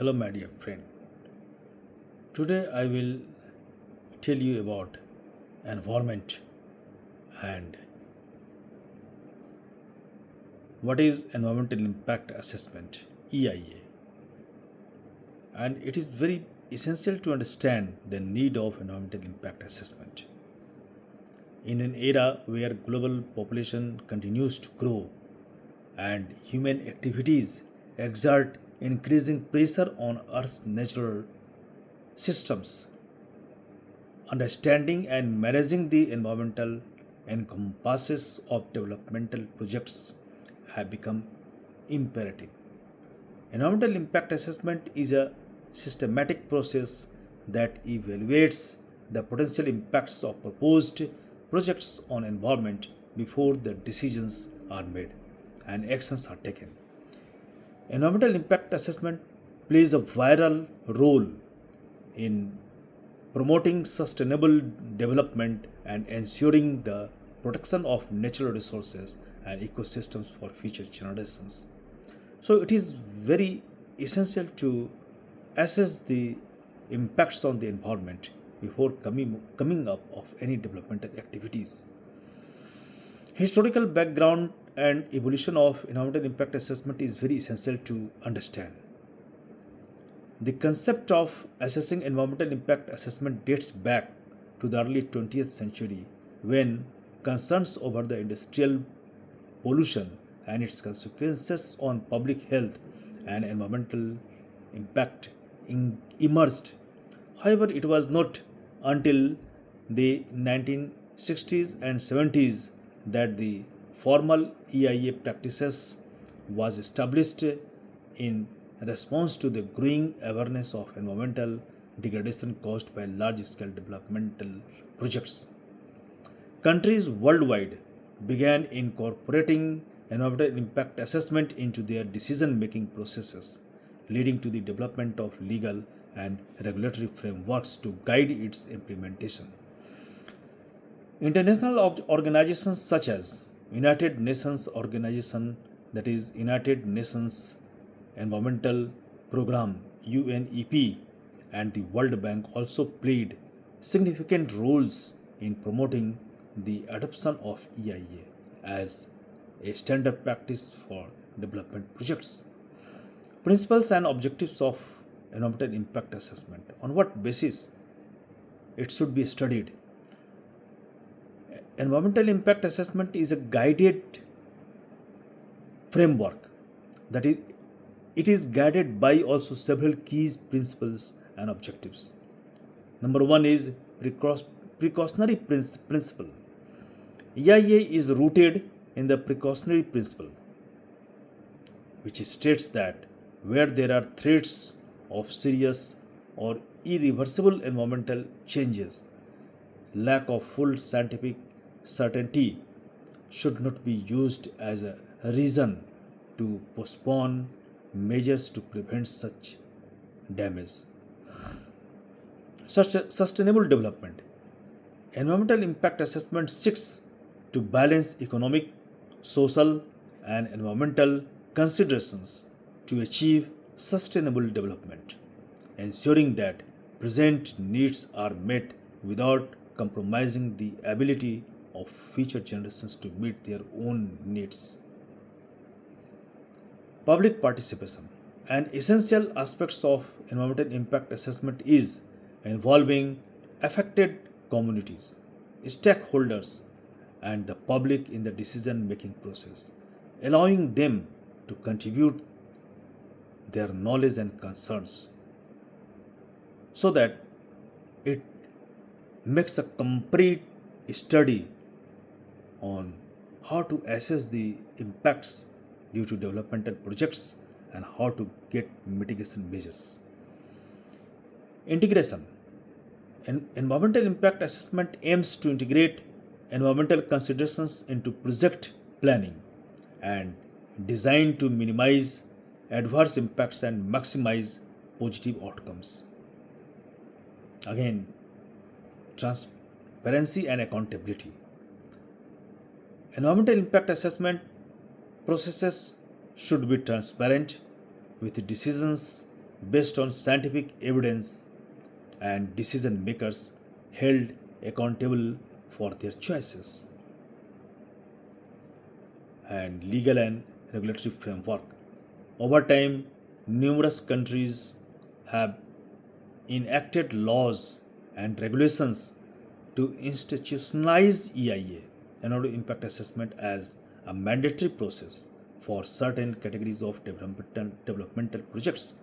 Hello, my dear friend. Today I will tell you about environment and what is environmental impact assessment EIA. And it is very essential to understand the need of environmental impact assessment. In an era where global population continues to grow and human activities exert increasing pressure on Earth's natural systems, understanding and managing the environmental encompasses of developmental projects have become imperative. Environmental impact assessment is a systematic process that evaluates the potential impacts of proposed projects on environment before the decisions are made and actions are taken. Environmental impact assessment plays a vital role in promoting sustainable development and ensuring the protection of natural resources and ecosystems for future generations. So it is very essential to assess the impacts on the environment before coming up of any developmental activities. Historical background and evolution of environmental impact assessment is very essential to understand. The concept of assessing environmental impact assessment dates back to the early 20th century when concerns over the industrial pollution and its consequences on public health and environmental impact emerged. However, it was not until the 1960s and 70s that the formal EIA practices was established in response to the growing awareness of environmental degradation caused by large scale developmental projects. Countries worldwide began incorporating environmental impact assessment into their decision making processes, leading to the development of legal and regulatory frameworks to guide its implementation. International organizations such as United Nations Organization, that is United Nations Environmental Program UNEP, and the World Bank also played significant roles in promoting the adoption of EIA as a standard practice for development projects. Principles and objectives of environmental impact assessment. On what basis it should be studied? Environmental impact assessment is a guided framework that is it is guided by also several key principles and objectives. Number one is precautionary principle. EIA is rooted in the precautionary principle, which states that where there are threats of serious or irreversible environmental changes, lack of full scientific certainty should not be used as a reason to postpone measures to prevent such damage. Sustainable development. Environmental impact assessment seeks to balance economic, social, and environmental considerations to achieve sustainable development, ensuring that present needs are met without compromising the ability of future generations to meet their own needs. Public participation. An essential aspect of environmental impact assessment is involving affected communities, stakeholders, and the public in the decision making process, allowing them to contribute their knowledge and concerns so that it makes a complete study on how to assess the impacts due to developmental projects and how to get mitigation measures. Integration. An environmental impact assessment aims to integrate environmental considerations into project planning and designed to minimize adverse impacts and maximize positive outcomes. Again, transparency and accountability. Environmental impact assessment processes should be transparent with decisions based on scientific evidence and decision makers held accountable for their choices. And legal and regulatory framework. Over time, numerous countries have enacted laws and regulations to institutionalize EIA, environmental impact assessment, as a mandatory process for certain categories of developmental projects.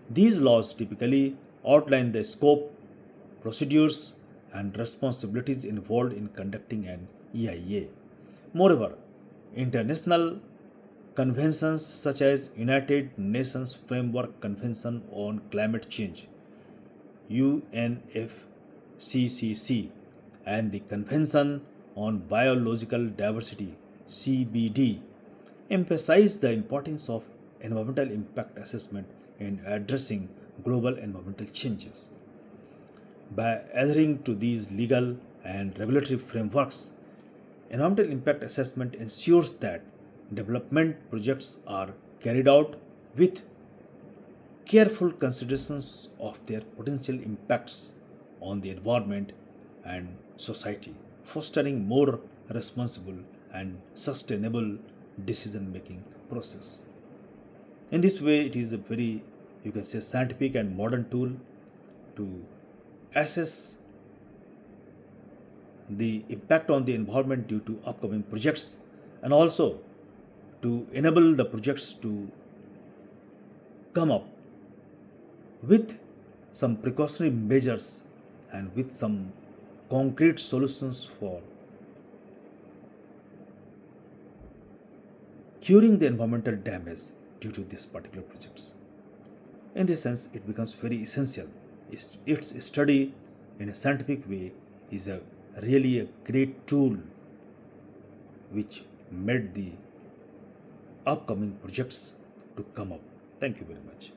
These laws typically outline the scope, procedures, and responsibilities involved in conducting an EIA. Moreover, international conventions such as United Nations Framework Convention on Climate Change UNFCCC and the Convention on Biological Diversity CBD emphasize the importance of environmental impact assessment in addressing global environmental changes. By adhering to these legal and regulatory frameworks, environmental impact assessment ensures that development projects are carried out with careful considerations of their potential impacts on the environment and society, fostering more responsible and sustainable decision making process. In this way, it is a very, you can say, scientific and modern tool to assess the impact on the environment due to upcoming projects, and also to enable the projects to come up with some precautionary measures and with some concrete solutions for curing the environmental damage due to these particular projects. In this sense, it becomes very essential. Its study in a scientific way is a really a great tool which made the upcoming projects to come up. Thank you very much.